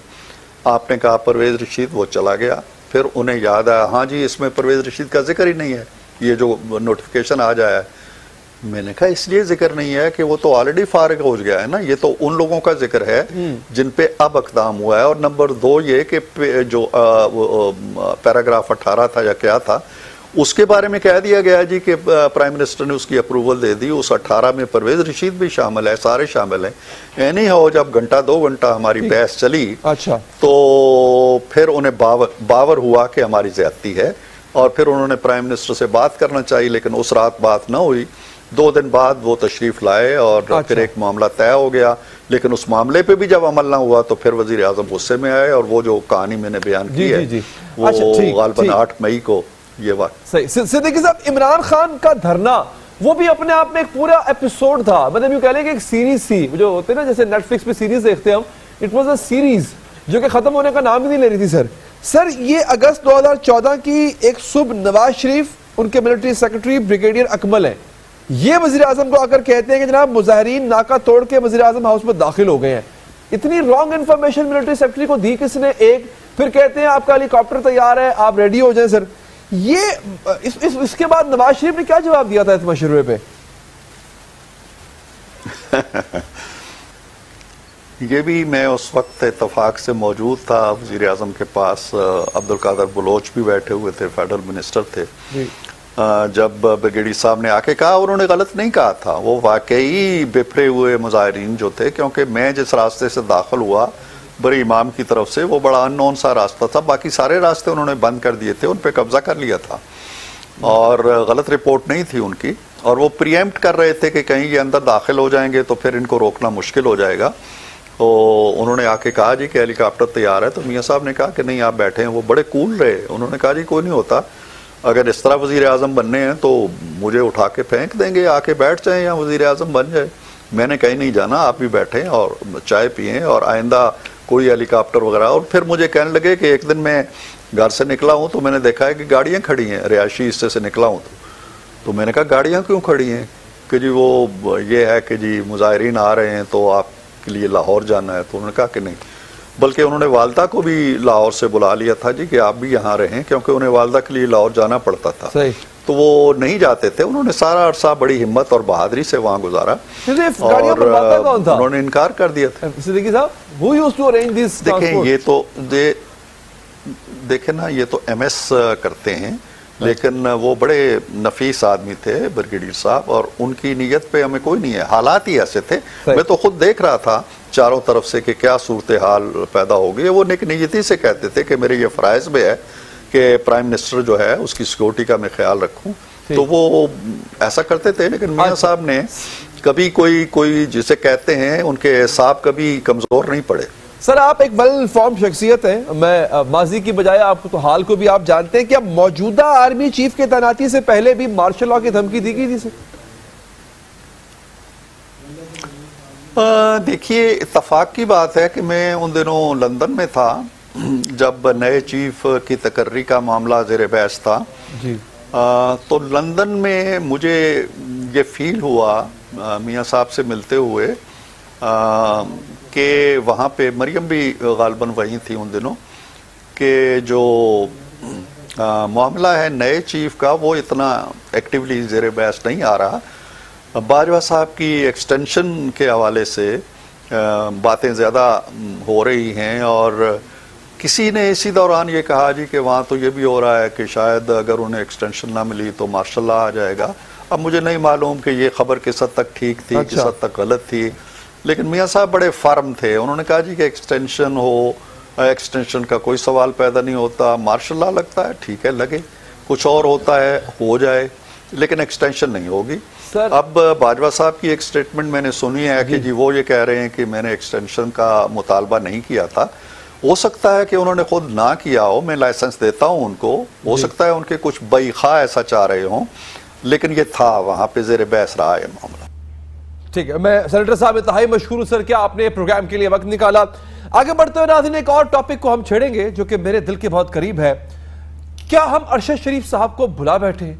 [SPEAKER 3] आपने कहा परवेज रशीद, वो चला गया। फिर उन्हें याद आया, हाँ जी इसमें परवेज रशीद का जिक्र ही नहीं है, ये जो नोटिफिकेशन आ जाया है। मैंने कहा इसलिए जिक्र नहीं है कि वो तो ऑलरेडी फारिग हो गया है ना, ये तो उन लोगों का जिक्र है जिन पे अब अक़दाम हुआ है। और नंबर 2 ये कि जो पैराग्राफ 18 था या क्या था, उसके बारे में कह दिया गया जी कि प्राइम मिनिस्टर ने उसकी अप्रूवल दे दी। उस 18 में परवेज रशीद भी शामिल है, सारे शामिल हैं। एनी हाउ जब घंटा 2 घंटा हमारी बहस चली,
[SPEAKER 1] अच्छा,
[SPEAKER 3] तो फिर उन्हें बावर हुआ कि हमारी ज्यादती है, और फिर उन्होंने प्राइम मिनिस्टर से बात करना चाहिए, लेकिन उस रात बात ना हुई। 2 दिन बाद वो तशरीफ लाए और अच्छा। फिर एक मामला तय हो गया, लेकिन उस मामले पे भी जब अमल ना हुआ तो फिर वजीर आजम गुस्से में आए, और वो जो कहानी मैंने बयान की है वो गालबन 8 मई को ये बात
[SPEAKER 1] सही। सिद्दीकी साहब, इमरान खान का धरना वो भी अपने आप में एक पूरा एपिसोड था, मतलब यूं कह लें कि एक सीरीज थी, जो होते ना जैसे नेटफ्लिक्स पे सीरीज देखते हैं हम, इट वाज अ सीरीज जो कि खत्म होने का नाम ही नहीं ले रही थी। सर ये अगस्त 2014 की एक सुबह नवाज शरीफ, उनके मिलिट्री सेक्रेटरी ब्रिगेडियर अकमल है, ये वजीर आजम को आकर कहते हैं कि जनाब मुजाहिरीन नाका तोड़ के वजीर आजम हाउस में दाखिल हो गए हैं। इतनी रॉन्ग इन्फॉर्मेशन मिलिट्री सेक्रेटरी को दी किसने? एक, फिर कहते हैं आपका हेलीकॉप्टर तैयार है, आप रेडी हो जाए। सर ये इसके बाद नवाज शरीफ ने क्या जवाब दिया था इस मशवरे पे?
[SPEAKER 3] ये भी मैं उस वक्त इत्तफाक से मौजूद था वजीर आजम के पास। अब्दुल कादर बलोच भी बैठे हुए थे, फेडरल मिनिस्टर थे। जब ब्रिगेडियर साहब ने आके कहा, उन्होंने गलत नहीं कहा था, वो वाकई बिफरे हुए मुजाहिरीन जो थे, क्योंकि मैं जिस रास्ते से दाखिल हुआ बड़ी इमाम की तरफ से, वो बड़ा अननोन सा रास्ता था, बाकी सारे रास्ते उन्होंने बंद कर दिए थे, उन पे कब्जा कर लिया था और गलत रिपोर्ट नहीं थी उनकी, और वो प्रीएम्प्ट कर रहे थे कि कहीं ये अंदर दाखिल हो जाएंगे तो फिर इनको रोकना मुश्किल हो जाएगा। तो उन्होंने आके कहा जी कि हेलीकॉप्टर तैयार है, तो मियाँ साहब ने कहा कि नहीं आप बैठे हैं। वो बड़े कूल रहे, उन्होंने कहा जी कोई नहीं होता, अगर इस तरह वजीर आजम बनने हैं तो मुझे उठा के फेंक देंगे, आके बैठ जाएं या वजीर आजम बन जाए। मैंने कहीं नहीं जाना, आप भी बैठें और चाय पिएं और आइंदा कोई हेलीकॉप्टर वगैरह। और फिर मुझे कहने लगे कि एक दिन मैं घर से निकला हूँ तो मैंने देखा है कि गाड़ियाँ खड़ी हैं, रिहायशी हिस्से से निकला हूँ तो मैंने कहा गाड़ियाँ क्यों खड़ी हैं? कि जी वो ये है कि जी मुजाहिरीन आ रहे हैं तो आपके लिए लाहौर जाना है। तो उन्होंने कहा कि नहीं, बल्कि उन्होंने वालदा को भी लाहौर से बुला लिया था जी कि आप भी यहाँ रहें, क्योंकि उन्हें वालदा के लिए लाहौर जाना पड़ता था। सही। तो वो नहीं जाते थे, उन्होंने सारा अरसा बड़ी हिम्मत और बहादुरी से वहाँ गुजारा और उन्होंने इनकार कर दिया था।
[SPEAKER 1] सिद्दीकी साहब, who used to arrange this transport?
[SPEAKER 3] देखें ये तो देखें ना, ये तो एमएस करते हैं, लेकिन वो बड़े नफीस आदमी थे ब्रिगेडियर साहब, और उनकी नीयत पे हमें कोई नहीं है, हालात ही ऐसे थे। मैं तो खुद देख रहा था चारों तरफ से कि क्या सूरत हाल पैदा हो गई। वो नेक नीयती से कहते थे कि मेरे ये फ़राइज़ में है कि प्राइम मिनिस्टर जो है उसकी सिक्योरिटी का मैं ख्याल रखूं, तो वो ऐसा करते थे। लेकिन मियाँ साहब ने कभी कोई जिसे कहते हैं उनके हिसाब कभी कमज़ोर नहीं पड़े।
[SPEAKER 1] सर आप एक वेल इन्फॉर्म्ड शख्सियत हैं, मैं माजी की बजाय आपको तो हाल को भी आप जानते हैं कि अब मौजूदा आर्मी चीफ के तैनाती से पहले भी मार्शल लॉ की धमकी दी गई थी सर?
[SPEAKER 3] देखिए इत्तफाक की बात है कि मैं उन दिनों लंदन में था जब नए चीफ की तकर्री का मामला ज़ेर बहस था
[SPEAKER 1] जी,
[SPEAKER 3] तो लंदन में मुझे ये फील हुआ मियाँ साहब से मिलते हुए कि वहाँ पे मरियम भी गालबन वहीं थी उन दिनों, कि जो मामला है नए चीफ का वो इतना एक्टिवली ज़ेर बहस नहीं आ रहा। बाजवा साहब की एक्सटेंशन के हवाले से बातें ज़्यादा हो रही हैं, और किसी ने इसी दौरान ये कहा जी कि वहाँ तो ये भी हो रहा है कि शायद अगर उन्हें एक्सटेंशन ना मिली तो मार्शल लॉ आ जाएगा। अब मुझे नहीं मालूम कि ये खबर किस हद तक ठीक थी, किस हद तक गलत थी, लेकिन मियाँ साहब बड़े फर्म थे। उन्होंने कहा जी कि एक्सटेंशन हो, एक्सटेंशन का कोई सवाल पैदा नहीं होता, मार्शल लॉ लगता है ठीक है लगे, कुछ और होता है हो जाए, लेकिन एक्सटेंशन नहीं होगी। अब बाजवा साहब की एक स्टेटमेंट मैंने सुनी है कि जी वो ये कह रहे हैं कि मैंने एक्सटेंशन का मुतालबा नहीं किया था। हो सकता है कि उन्होंने खुद ना किया हो, मैं लाइसेंस देता हूं उनको, हो सकता है उनके कुछ बईखा ऐसा चाह रहे हों, लेकिन ये था वहां पे ज़ेर बहस रहा है मामला।
[SPEAKER 1] ठीक है, मैं सेनेटर साहब इंतहाई मशकूर सर कि आपने प्रोग्राम के लिए वक्त निकाला। आगे बढ़ते हुए नाज़रीन एक और टॉपिक को हम छेड़ेंगे जो कि मेरे दिल के बहुत करीब है। क्या हम अरशद शरीफ साहब को भुला बैठे,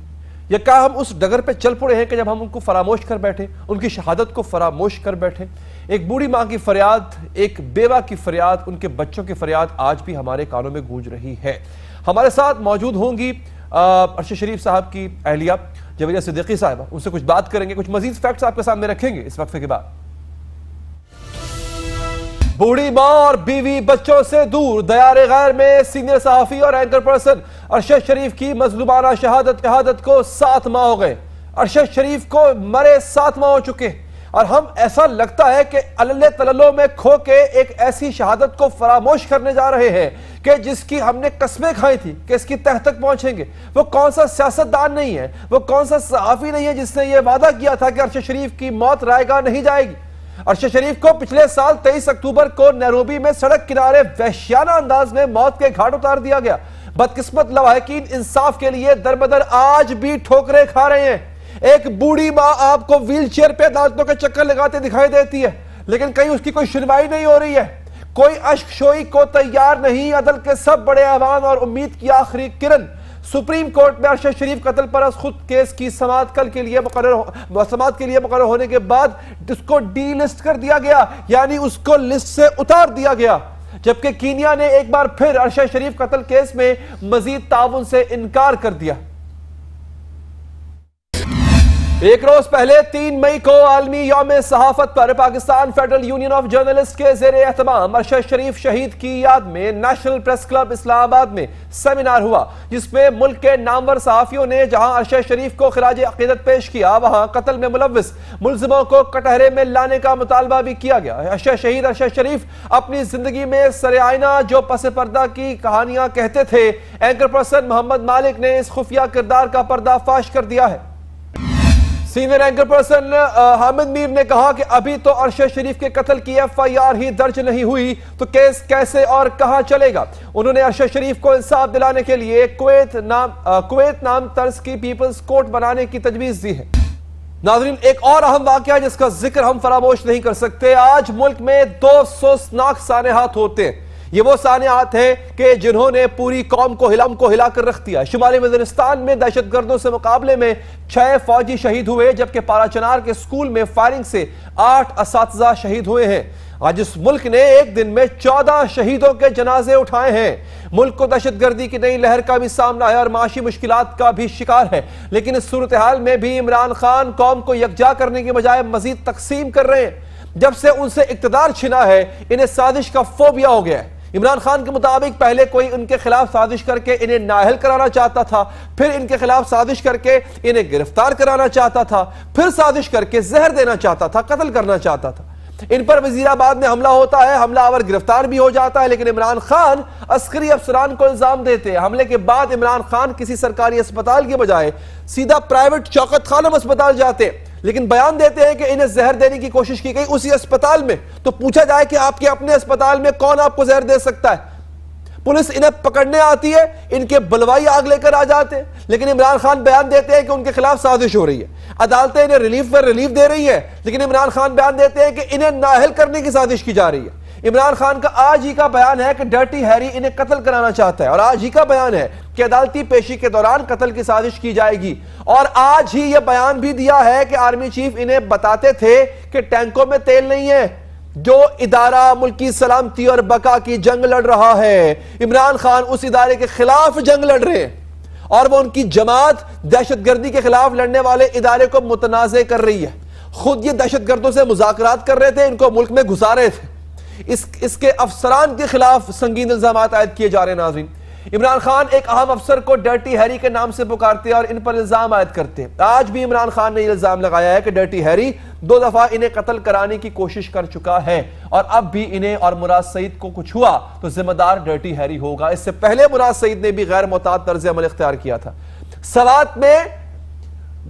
[SPEAKER 1] या क्या हम उस डगर पे चल पड़े हैं कि जब हम उनको फरामोश कर बैठे, उनकी शहादत को फरामोश कर बैठे? एक बूढ़ी मां की फरियाद, एक बेवा की फरियाद, उनके बच्चों की फरियाद आज भी हमारे कानों में गूंज रही है। हमारे साथ मौजूद होंगी अरशद शरीफ साहब की अहलिया जवेरिया सिद्दीकी साहिबा, उनसे कुछ बात करेंगे, कुछ मजीद फैक्ट्स आपके सामने रखेंगे इस वक्फे के बाद। बूढ़ी मां और बीवी बच्चों से दूर, दयारे गैर में सीनियर सहाफी और एंकर पर्सन अरशद शरीफ की मजलूमाना शहादत को 7 माह हो गए। अरशद शरीफ को मरे 7 माह हो चुके, और हम ऐसा लगता है कि अल्ले तल्लों में खो के एक ऐसी शहादत को फरामोश करने जा रहे हैं कि जिसकी हमने कस्में खाई थी कि इसकी तह तक पहुंचेंगे। वो कौन सा सियासतदान नहीं है, वो कौन सा सहाफी नहीं है जिसने ये वादा किया था कि अरशद शरीफ की मौत रायगा नहीं जाएगी। अरशद शरीफ को पिछले साल 23 अक्टूबर को नैरोबी में सड़क किनारे वहशियाना अंदाज में मौत के घाट उतार दिया गया। बदकिस्मत लवाहिकीन इंसाफ के लिए दरबदर आज भी ठोकरें खा रहे हैं। एक बूढ़ी मां आपको व्हील चेयर पे अदालतों के चक्कर लगाते दिखाई देती है, लेकिन कहीं उसकी कोई सुनवाई नहीं हो रही है, कोई अश्कशोई को तैयार नहीं। अदल के सब बड़े आह्वान और उम्मीद की आखिरी किरण। सुप्रीम कोर्ट में अरशद शरीफ कत्ल पर खुद केस की समाअत कल के लिए मुकर्रर होने के बाद उसको डी लिस्ट कर दिया गया, यानी उसको लिस्ट से उतार दिया गया। जबकि कीनिया ने एक बार फिर अरशद शरीफ कत्ल केस में मजीद ताउन से इनकार कर दिया। एक रोज पहले 3 मई को आलमी यौम सहाफत पर Pakistan federal union of journalist के जेर एहतमाम अरशद शरीफ शहीद की याद में नेशनल प्रेस क्लब इस्लामाबाद में सेमिनार हुआ, जिसमें मुल्क के नामवर सहाफियों ने जहां अरशद शरीफ को खिराज अकीदत पेश किया, वहां कत्ल में मुलव्विस मुलजिमों को कटहरे में लाने का मुतालबा भी किया गया। अरशद शरीफ अपनी जिंदगी में सरे आईना जो पस पर्दा की कहानियां कहते थे, एंकर पर्सन मोहम्मद मालिक ने इस खुफिया किरदार का पर्दाफाश कर दिया है। Senior anchor person Hamid Mir ने कहा कि अभी तो अरशद शरीफ के कत्ल की FIR ही दर्ज नहीं हुई तो केस कैसे और कहां चलेगा। उन्होंने अरशद शरीफ को इंसाफ दिलाने के लिए कुवैत नाम तर्ज की पीपल्स कोर्ट बनाने की तजवीज दी है। नाज़रीन एक और अहम वाकया जिसका जिक्र हम फरामोश नहीं कर सकते। आज मुल्क में 2 अफसोसनाक सानेहात होते हैं। ये वो सानेहात है कि जिन्होंने पूरी कौम को हिलाकर रख दिया। शुमाली वज़ीरिस्तान में दहशतगर्दों से मुकाबले में 6 फौजी शहीद हुए, जबकि पाराचनार के स्कूल में फायरिंग से 8 असातिज़ा शहीद हुए हैं। आज इस मुल्क ने एक दिन में 14 शहीदों के जनाजे उठाए हैं। मुल्क को दहशतगर्दी की नई लहर का भी सामना है और माशी मुश्किलात का भी शिकार है, लेकिन इस सूरत हाल में भी इमरान खान कौम को यकजा करने के बजाय मजीद तकसीम कर रहे हैं। जब से उनसे इक्तदार छिना है, इन्हें साजिश का फोबिया हो गया है। इमरान खान के मुताबिक पहले कोई उनके खिलाफ साजिश करके इन्हें नाअहल कराना चाहता था, फिर इनके खिलाफ साजिश करके इन्हें गिरफ्तार कराना चाहता था, फिर साजिश करके जहर देना चाहता था, कत्ल करना चाहता था। इन पर वजीराबाद में हमला होता है, हमलावर गिरफ्तार भी हो जाता है, लेकिन इमरान खान अस्करी अफसरान को इल्जाम देते हैं। हमले के बाद इमरान खान किसी सरकारी अस्पताल के बजाय सीधा प्राइवेट शौकत खानम अस्पताल जाते हैं, लेकिन बयान देते हैं कि इन्हें जहर देने की कोशिश की गई उसी अस्पताल में। तो पूछा जाए कि आपके अपने अस्पताल में कौन आपको जहर दे सकता है? पुलिस इन्हें पकड़ने आती है, इनके बलवाई आग लेकर आ जाते हैं, लेकिन इमरान खान बयान देते हैं कि उनके खिलाफ साजिश हो रही है। अदालतें इन्हें रिलीफ पर रिलीफ दे रही है, लेकिन इमरान खान बयान देते हैं कि इन्हें नाअहल करने की साजिश की जा रही है। इमरान खान का आज ही का बयान है कि डर्टी हैरी इन्हें कत्ल कराना चाहता है, और आज ही का बयान है कि अदालती पेशी के दौरान कत्ल की साजिश की जाएगी। और आज ही यह बयान भी दिया है कि आर्मी चीफ इन्हें बताते थे कि टैंकों में तेल नहीं है। जो इदारा मुल्क की सलामती और बका की जंग लड़ रहा है, इमरान खान उस इदारे के खिलाफ जंग लड़ रहे हैं, और वो उनकी जमात दहशतगर्दी के खिलाफ लड़ने वाले इदारे को मुतनाज़े कर रही है। खुद ये दहशतगर्दों से मुज़ाकरात कर रहे थे, इनको मुल्क में घुसा रहे थे। इसके अफसरान के खिलाफ संगीन इल्जाम आयद किए जा रहे हैं। नाज़रीन, इमरान खान एक अहम अफसर को डर्टी हैरी के नाम से पुकारते हैं और इन पर इल्जाम आयद करते हैं। आज भी इमरान खान ने इल्जाम लगाया है कि डर्टी हैरी 2 दफा इन्हें कत्ल कराने की कोशिश कर चुका है, और अब भी इन्हें और मुराद सईद को कुछ हुआ तो जिम्मेदार डर्टी हैरी होगा। इससे पहले मुराद सईद ने भी गैर मुताद तर्ज अमल इख्तियार किया था। सवात में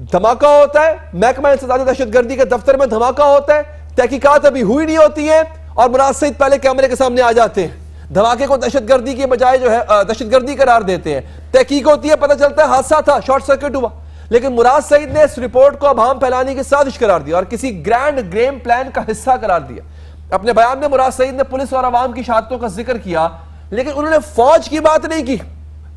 [SPEAKER 1] धमाका होता है, महकमा इंसदाद दहशतगर्दी के दफ्तर में धमाका होता है, तहकीकात अभी हुई नहीं होती है, और मुराद सईद पहले कैमरे के सामने आ जाते हैं। धमाके को दहशतगर्दी के बजाय जो है दहशतगर्दी करार देते हैं। तहकीक होती है, पता चलता है हादसा था, शॉर्ट सर्किट हुआ। लेकिन मुराद सईद ने इस रिपोर्ट को अभाम फैलाने की साजिश करार दिया और किसी ग्रैंड गेम प्लान का हिस्सा करार दिया। अपने बयान में मुराद सईद ने पुलिस और अवाम की शहादतों का जिक्र किया, लेकिन उन्होंने फौज की बात नहीं की।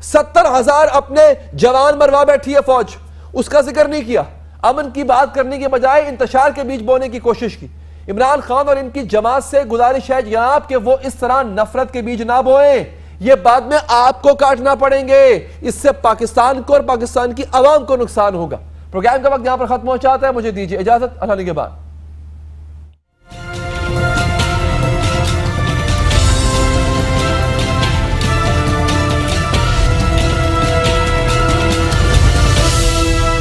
[SPEAKER 1] 70,000 अपने जवान मरवा बैठी है फौज, उसका जिक्र नहीं किया। अमन की बात करने के बजाय इंतशार के बीच बोने की कोशिश की। इमरान खान और इनकी जमात से गुजारिश है जनाब कि वो इस तरह नफरत के बीज ना बोएं, ये बाद में आपको काटना पड़ेंगे। इससे पाकिस्तान को और पाकिस्तान की आवाम को नुकसान होगा। प्रोग्राम का वक्त यहां पर खत्म हो जाता है, मुझे दीजिए इजाजत, अल्लाह के बाद।